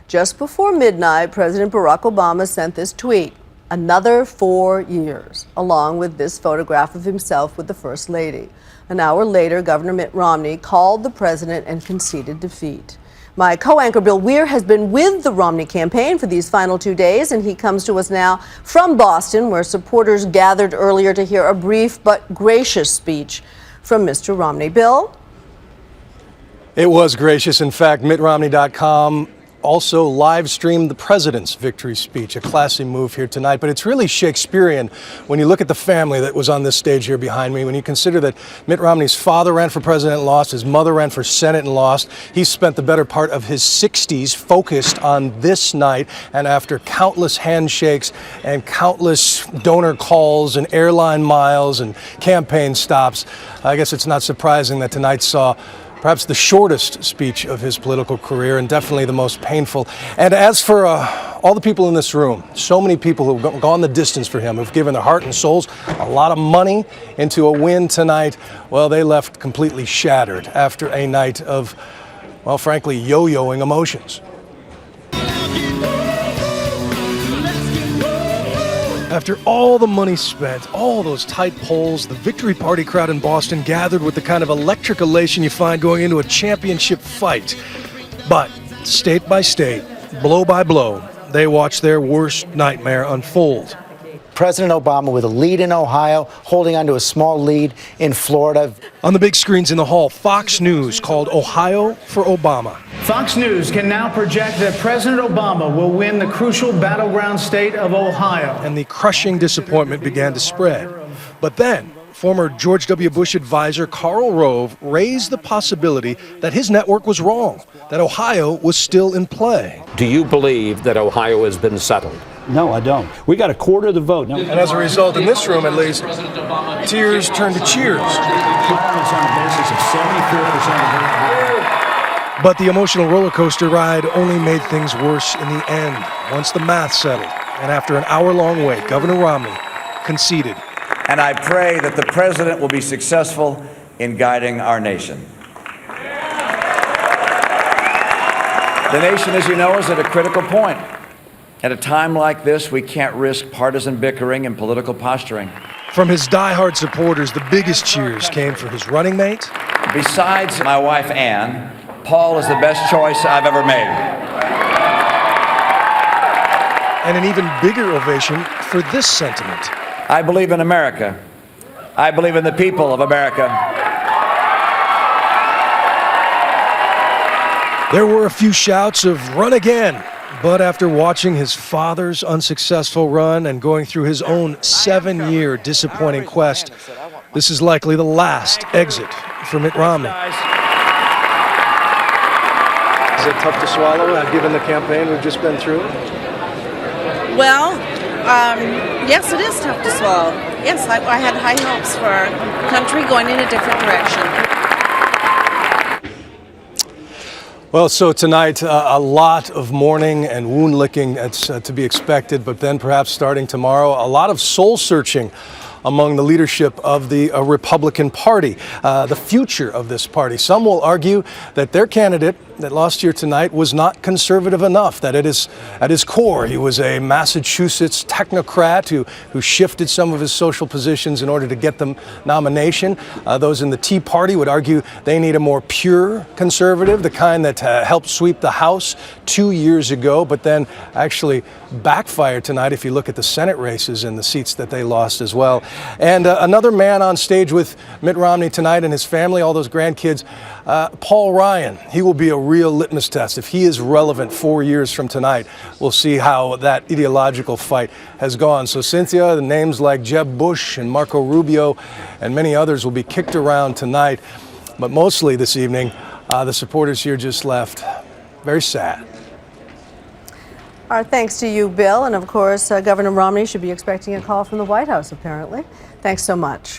Just before midnight, President Barack Obama sent this tweet: "Another 4 years," along with this photograph of himself with the First Lady. An hour later, Governor Mitt Romney called the president and conceded defeat. My co-anchor Bill Weir has been with the Romney campaign for these final 2 days, and he comes to us now from Boston, where supporters gathered earlier to hear a brief but gracious speech from Mr. Romney. Bill? It was gracious. In fact, MittRomney.com also live streamed the president's victory speech, a classy move here tonight. But it's really Shakespearean when you look at the family that was on this stage here behind me. When you consider that Mitt Romney's father ran for president and lost, his mother ran for Senate and lost. He spent the better part of his 60s focused on this night, and after countless handshakes and countless donor calls and airline miles and campaign stops, I guess it's not surprising that tonight saw perhaps the shortest speech of his political career, and definitely the most painful. And as for all the people in this room, so many people who've gone the distance for him, who've given their heart and souls, a lot of money into a win tonight, well, they left completely shattered after a night of, well, frankly, yo-yoing emotions. After all the money spent, all those tight polls, the victory party crowd in Boston gathered with the kind of electric elation you find going into a championship fight. But state by state, blow by blow, they watched their worst nightmare unfold. President Obama with a lead in Ohio, holding on to a small lead in Florida. On the big screens in the hall, Fox News called Ohio for Obama. Fox News can now project that President Obama will win the crucial battleground state of Ohio. And the crushing disappointment began to spread. But then, former George W. Bush advisor Karl Rove raised the possibility that his network was wrong, that Ohio was still in play. Do you believe that Ohio has been settled? No, I don't. We got a quarter of the vote. No. And as a result, in this room at least, tears turned to cheers. But the emotional roller coaster ride only made things worse in the end. Once the math settled, and after an hour-long wait, Governor Romney conceded. And I pray that the president will be successful in guiding our nation. The nation, as you know, is at a critical point. At a time like this, we can't risk partisan bickering and political posturing. From his diehard supporters, the biggest cheers came for his running mate. Besides my wife, Ann, Paul is the best choice I've ever made. And an even bigger ovation for this sentiment. I believe in America. I believe in the people of America. There were a few shouts of "run again." But after watching his father's unsuccessful run and going through his own 7-year disappointing quest, this is likely the last exit for Mitt Romney. Is it tough to swallow, given the campaign we've just been through? Well, yes, it is tough to swallow. Yes, I had high hopes for our country going in a different direction. Well, so tonight, a lot of mourning and wound licking that's to be expected, but then perhaps starting tomorrow, a lot of soul searching among the leadership of the Republican Party, the future of this party. Some will argue that their candidate that lost here tonight was not conservative enough, that at his core he was a Massachusetts technocrat who shifted some of his social positions in order to get the nomination. Those in the Tea Party would argue they need a more pure conservative, the kind that helped sweep the House 2 years ago, but then actually backfired tonight if you look at the Senate races and the seats that they lost as well. And another man on stage with Mitt Romney tonight and his family, all those grandkids, Paul Ryan. He will be a real litmus test. If he is relevant 4 years from tonight, we'll see how that ideological fight has gone. So, Cynthia, the names like Jeb Bush and Marco Rubio and many others will be kicked around tonight. But mostly this evening, the supporters here just left very sad. Our thanks to you, Bill. And of course, Governor Romney should be expecting a call from the White House, apparently. Thanks so much.